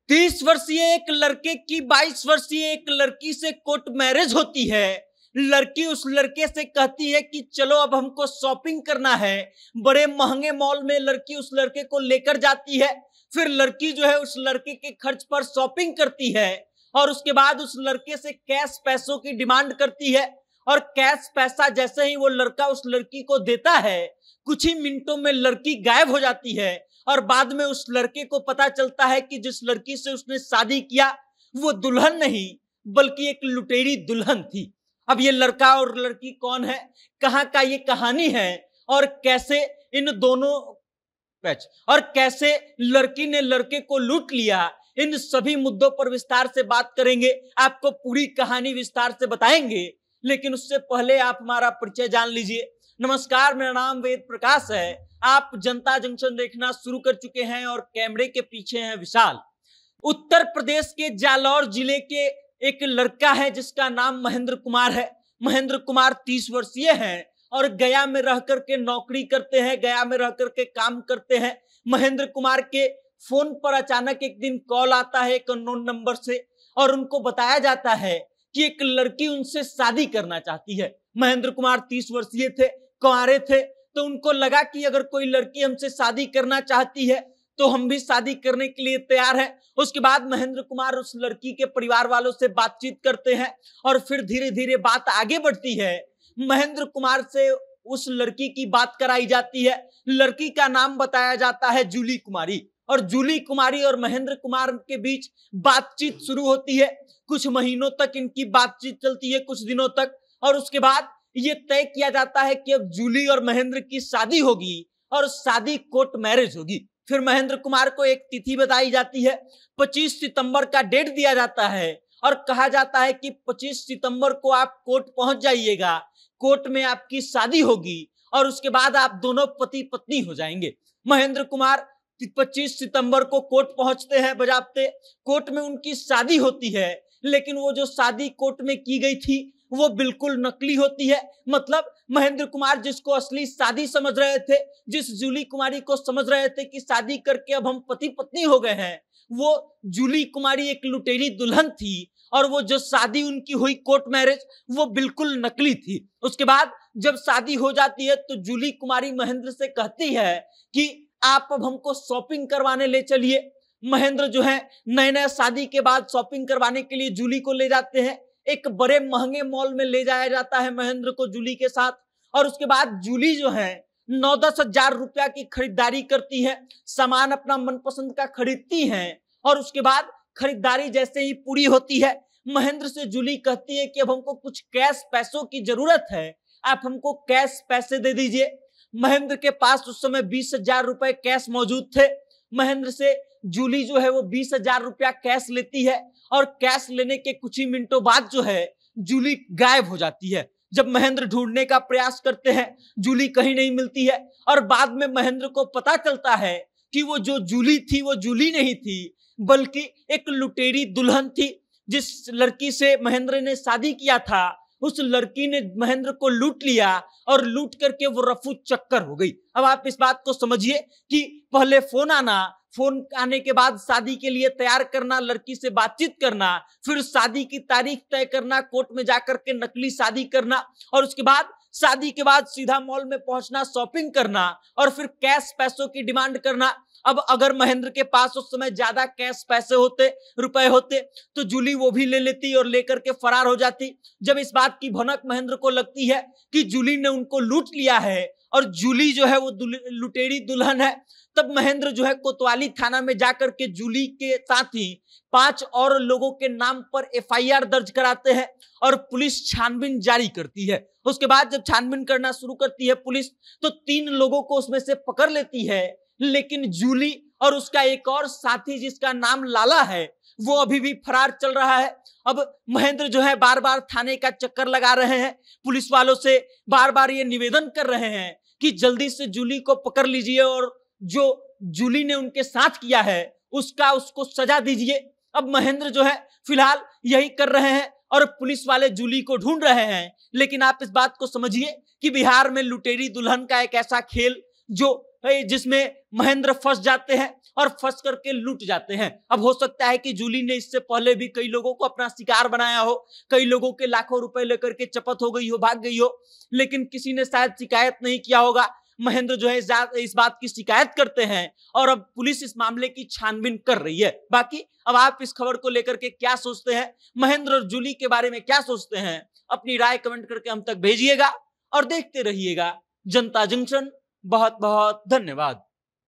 30 वर्षीय एक लड़के की 22 वर्षीय एक लड़की से कोर्ट मैरिज होती है। लड़की उस लड़के से कहती है कि चलो अब हमको शॉपिंग करना है। बड़े महंगे मॉल में लड़की उस लड़के को लेकर जाती है। फिर लड़की जो है उस लड़के के खर्च पर शॉपिंग करती है और उसके बाद उस लड़के से कैश पैसों की डिमांड करती है। और कैश पैसा जैसे ही वो लड़का उस लड़की को देता है, कुछ ही मिनटों में लड़की गायब हो जाती है। और बाद में उस लड़के को पता चलता है कि जिस लड़की से उसने शादी किया वो दुल्हन नहीं बल्कि एक लुटेरी दुल्हन थी। अब ये लड़का और लड़की कौन है, कहाँ का ये कहानी है और कैसे इन दोनों और कैसे लड़की ने लड़के को लूट लिया, इन सभी मुद्दों पर विस्तार से बात करेंगे। आपको पूरी कहानी विस्तार से बताएंगे, लेकिन उससे पहले आप हमारा परिचय जान लीजिए। नमस्कार, मेरा नाम वेद प्रकाश है। आप जनता जंक्शन देखना शुरू कर चुके हैं और कैमरे के पीछे हैं विशाल। उत्तर प्रदेश के जालौर जिले के एक लड़का है जिसका नाम महेंद्र कुमार है। महेंद्र कुमार 30 वर्षीय हैं और गया में रह करके नौकरी करते हैं, गया में रह करके काम करते हैं। महेंद्र कुमार के फोन पर अचानक एक दिन कॉल आता है एक अननोन नंबर से और उनको बताया जाता है कि एक लड़की उनसे शादी करना चाहती है। महेंद्र कुमार 30 वर्षीय थे, कुंवारे थे, तो उनको लगा कि अगर कोई लड़की हमसे शादी करना चाहती है तो हम भी शादी करने के लिए तैयार हैं। उसके बाद महेंद्र कुमार उस लड़की के परिवार वालों से बातचीत करते हैं और फिर धीरे धीरे बात आगे बढ़ती है। महेंद्र कुमार से उस लड़की की बात कराई जाती है। लड़की का नाम बताया जाता है जूली कुमारी और जूली कुमारी और महेंद्र कुमार के बीच बातचीत शुरू होती है। कुछ महीनों तक इनकी बातचीत चलती है, कुछ दिनों तक, और उसके बाद ये तय किया जाता है कि अब जूली और महेंद्र की शादी होगी और शादी कोर्ट मैरिज होगी। फिर महेंद्र कुमार को एक तिथि बताई जाती है, 25 सितंबर का डेट दिया जाता है और कहा जाता है कि 25 सितंबर को आप कोर्ट पहुंच जाइएगा, कोर्ट में आपकी शादी होगी और उसके बाद आप दोनों पति पत्नी हो जाएंगे। महेंद्र कुमार 25 सितंबर को कोर्ट पहुंचते हैं, बजाते कोर्ट में उनकी शादी होती है। लेकिन वो जो शादी कोर्ट में की गई थी वो बिल्कुल नकली होती है। मतलब महेंद्र कुमार जिसको असली शादी समझ रहे थे, जिस जूली कुमारी को समझ रहे थे कि शादी करके अब हम पति पत्नी हो गए हैं, वो जूली कुमारी एक लुटेरी दुल्हन थी और वो जो शादी उनकी हुई कोर्ट मैरिज वो बिल्कुल नकली थी। उसके बाद जब शादी हो जाती है तो जूली कुमारी महेंद्र से कहती है कि आप अब हमको शॉपिंग करवाने ले चलिए। महेंद्र जो है नए नए शादी के बाद शॉपिंग करवाने के लिए जूली को ले जाते हैं। एक बड़े महंगे मॉल में ले जाया जाता है महेंद्र को जूली के साथ और उसके बाद जूली जो है 9-10 हजार रुपया की खरीदारी करती है, सामान अपना मनपसंद का खरीदती हैं और उसके बाद खरीदारी जैसे ही पूरी होती है महेंद्र से जूली कहती है कि अब हमको कुछ कैश पैसों की जरूरत है, आप हमको कैश पैसे दे दीजिए। महेंद्र के पास उस समय 20 हजार रुपए कैश मौजूद थे। महेंद्र से जूली जो है वो 20 हजार रुपया कैश लेती है और कैश लेने के कुछ ही मिनटों बाद जो है जूली गायब हो जाती है। जब महेंद्र ढूंढने का प्रयास करते हैं जूली कहीं नहीं मिलती है और बाद में महेंद्र को पता चलता है कि वो जो जूली थी वो जूली नहीं थी बल्कि एक लुटेरी दुल्हन थी। जिस लड़की से महेंद्र ने शादी किया था उस लड़की ने महेंद्र को लूट लिया और लूट करके वो रफू चक्कर हो गई। अब आप इस बात को समझिए कि पहले फोन आने के बाद शादी के लिए तैयार करना, लड़की से बातचीत करना, फिर शादी की तारीख तय करना, कोर्ट में जाकर के नकली शादी करना और उसके बाद शादी के बाद सीधा मॉल में पहुंचना, शॉपिंग करना और फिर कैश पैसों की डिमांड करना। अब अगर महेंद्र के पास उस समय ज्यादा कैश पैसे होते, रुपए होते तो जूली वो भी ले लेती और लेकर के फरार हो जाती। जब इस बात की भनक महेंद्र को लगती है कि जूली ने उनको लूट लिया है और जूली जो है वो लुटेरी दुल्हन है, तब महेंद्र जो है कोतवाली थाना में जाकर के जूली के साथ ही 5 और लोगों के नाम पर FIR दर्ज कराते हैं और पुलिस छानबीन जारी करती है। उसके बाद जब छानबीन करना शुरू करती है पुलिस तो 3 लोगों को उसमें से पकड़ लेती है, लेकिन जूली और उसका एक और साथी जिसका नाम लाला है वो अभी भी फरार चल रहा है। अब महेंद्र जो है बार बार थाने का चक्कर लगा रहे हैं, पुलिस वालों से बार बार ये निवेदन कर रहे हैं कि जल्दी से जूली को पकड़ लीजिए और जो जूली ने उनके साथ किया है उसको सजा दीजिए। अब महेंद्र जो है फिलहाल यही कर रहे हैं और पुलिस वाले जूली को ढूंढ रहे हैं। लेकिन आप इस बात को समझिए कि बिहार में लुटेरी दुल्हन का एक ऐसा खेल जिसमें महेंद्र फंस जाते हैं और फंस करके लूट जाते हैं। अब हो सकता है कि जूली ने इससे पहले भी कई लोगों को अपना शिकार बनाया हो, कई लोगों के लाखों रुपए लेकर के चपत हो गई हो, भाग गई हो, लेकिन किसी ने शायद शिकायत नहीं किया होगा। महेंद्र जो है इस बात की शिकायत करते हैं और अब पुलिस इस मामले की छानबीन कर रही है। बाकी अब आप इस खबर को लेकर के क्या सोचते हैं, महेंद्र और जूली के बारे में क्या सोचते हैं, अपनी राय कमेंट करके हम तक भेजिएगा और देखते रहिएगा जनता जंक्शन। बहुत बहुत धन्यवाद।